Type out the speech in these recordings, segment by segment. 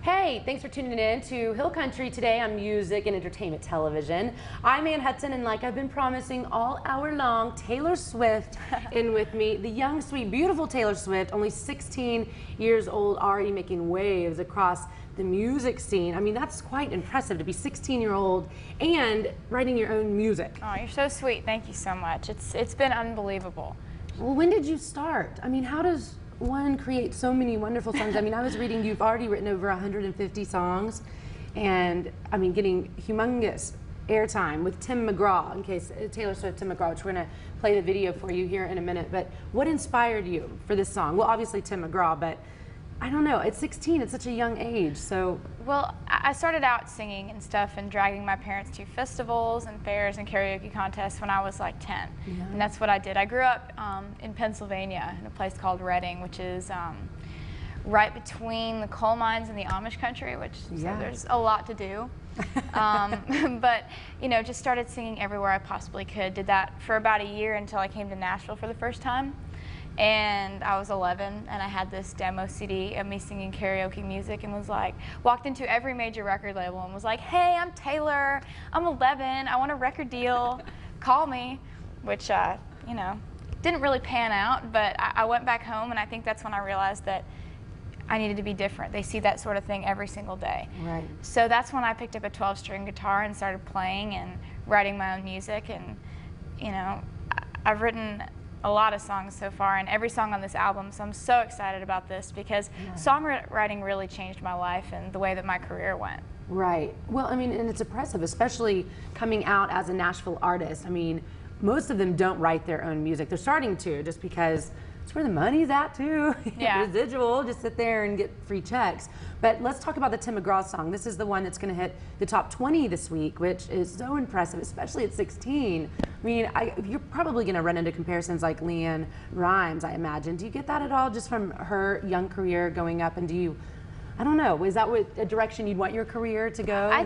Hey, thanks for tuning in to Hill Country today on Music and Entertainment Television. I'm Ann Hudson, and like I've been promising all hour long, Taylor Swift in with me. The young, sweet, beautiful Taylor Swift, only 16 years old, already making waves across the music scene. I mean, that's quite impressive to be 16-year-old and writing your own music. Oh, you're so sweet. Thank you so much. It's been unbelievable. Well, when did you start? I mean, how does one create so many wonderful songs? I mean, I was reading you've already written over 150 songs, and I mean, getting humongous airtime with Tim McGraw, in case Taylor Swift, Tim McGraw, which we're gonna play the video for you here in a minute. But what inspired you for this song? Well, obviously Tim McGraw, but I don't know, at 16, it's such a young age, so. Well, I started out singing and stuff and dragging my parents to festivals and fairs and karaoke contests when I was like 10. Yeah. And that's what I did. I grew up in Pennsylvania in a place called Reading, which is right between the coal mines and the Amish country, which so there's a lot to do. But, you know, just started singing everywhere I possibly could. Did that for about a year until I came to Nashville for the first time. And I was 11, and I had this demo CD of me singing karaoke music, and was like, walked into every major record label and was like, hey, I'm Taylor, I'm 11, I want a record deal, call me, which, you know, didn't really pan out, but I went back home, and I think that's when I realized that I needed to be different. They see that sort of thing every single day. Right. So that's when I picked up a 12-string guitar and started playing and writing my own music, and, you know, I've written a lot of songs so far, and every song on this album, so I'm so excited about this because songwriting really changed my life and the way that my career went. Right. Well, I mean, and it's impressive, especially coming out as a Nashville artist. I mean, most of them don't write their own music. They're starting to, just because it's where the money's at too. Yeah. Residual, just sit there and get free checks. But let's talk about the Tim McGraw song. This is the one that's going to hit the top 20 this week, which is so impressive, especially at 16. I mean, you're probably going to run into comparisons like Leanne Rimes, I imagine. Do you get that at all, just from her young career going up? And do you, I don't know, is that what a direction you'd want your career to go? I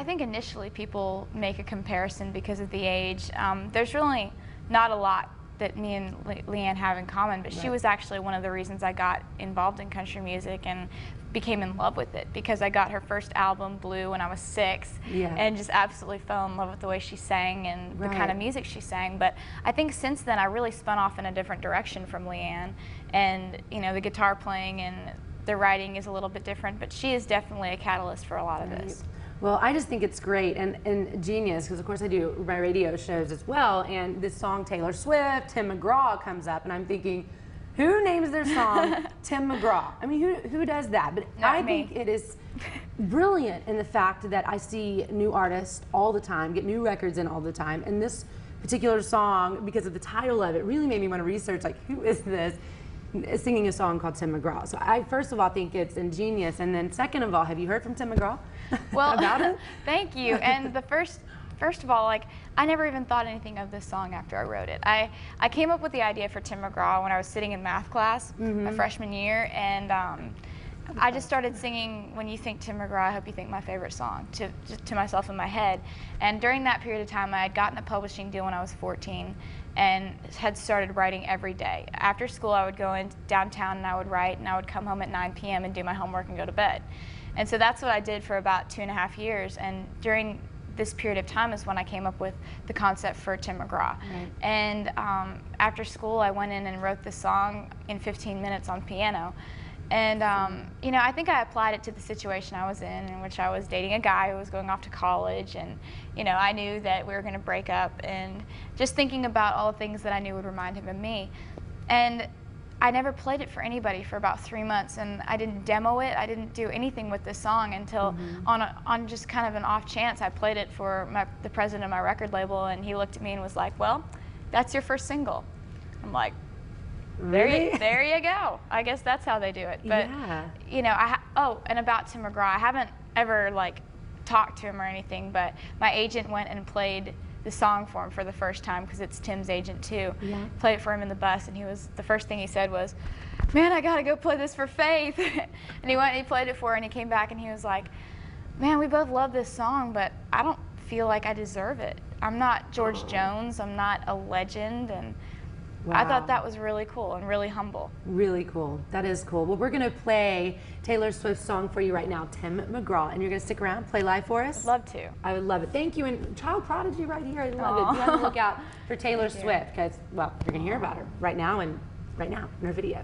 think initially people make a comparison because of the age. There's really not a lot that me and Leanne have in common, but she was actually one of the reasons I got involved in country music and became in love with it, because I got her first album, Blue, when I was 6, and just absolutely fell in love with the way she sang and the kind of music she sang. But I think since then I really spun off in a different direction from Leanne, and you know, the guitar playing and the writing is a little bit different, but she is definitely a catalyst for a lot of this. Well, I just think it's great and genius, because of course I do my radio shows as well, and this song Taylor Swift, Tim McGraw comes up, and I'm thinking, who names their song Tim McGraw? I mean, who does that? But I think it is brilliant in the fact that I see new artists all the time, get new records in all the time, and this particular song, because of the title of it, really made me want to research, like, who is this? Singing a song called Tim McGraw. So I first of all think it's ingenious, and then second of all, have you heard from Tim McGraw about it? Thank you. And the first of all, like, I never even thought anything of this song after I wrote it. I came up with the idea for Tim McGraw when I was sitting in math class my freshman year, and I just started singing "When You Think Tim McGraw, I Hope You Think My Favorite Song" to myself in my head. And during that period of time, I had gotten a publishing deal when I was 14 and had started writing every day. After school, I would go in downtown and I would write, and I would come home at 9 p.m. and do my homework and go to bed. And so that's what I did for about 2.5 years. And during this period of time is when I came up with the concept for Tim McGraw. And after school, I went in and wrote the song in 15 minutes on piano. And you know, I think I applied it to the situation I was in which I was dating a guy who was going off to college, and you know, I knew that we were going to break up, and just thinking about all the things that I knew would remind him of me. And I never played it for anybody for about 3 months, and I didn't demo it. I didn't do anything with this song until on just kind of an off chance, I played it for the president of my record label, and he looked at me and was like, "Well, that's your first single." I'm like, there you go. I guess that's how they do it. But you know, and about Tim McGraw, I haven't ever like talked to him or anything, but my agent went and played the song for him for the first time, because it's Tim's agent too. Played it for him in the bus, and the first thing he said was, "Man, I gotta go play this for Faith." And he went and he played it for her, and he came back and he was like, "Man, we both love this song, but I don't feel like I deserve it. I'm not George Jones, I'm not a legend, and I Wow. thought that was really cool and really humble. Really cool. That is cool. Well, we're going to play Taylor Swift's song for you right now, Tim McGraw, and you're going to stick around, play live for us? I'd love to. I would love it. Thank you. And child prodigy right here. I love it. Be on the lookout for Taylor Swift because, well, you're going to hear about her right now in her video.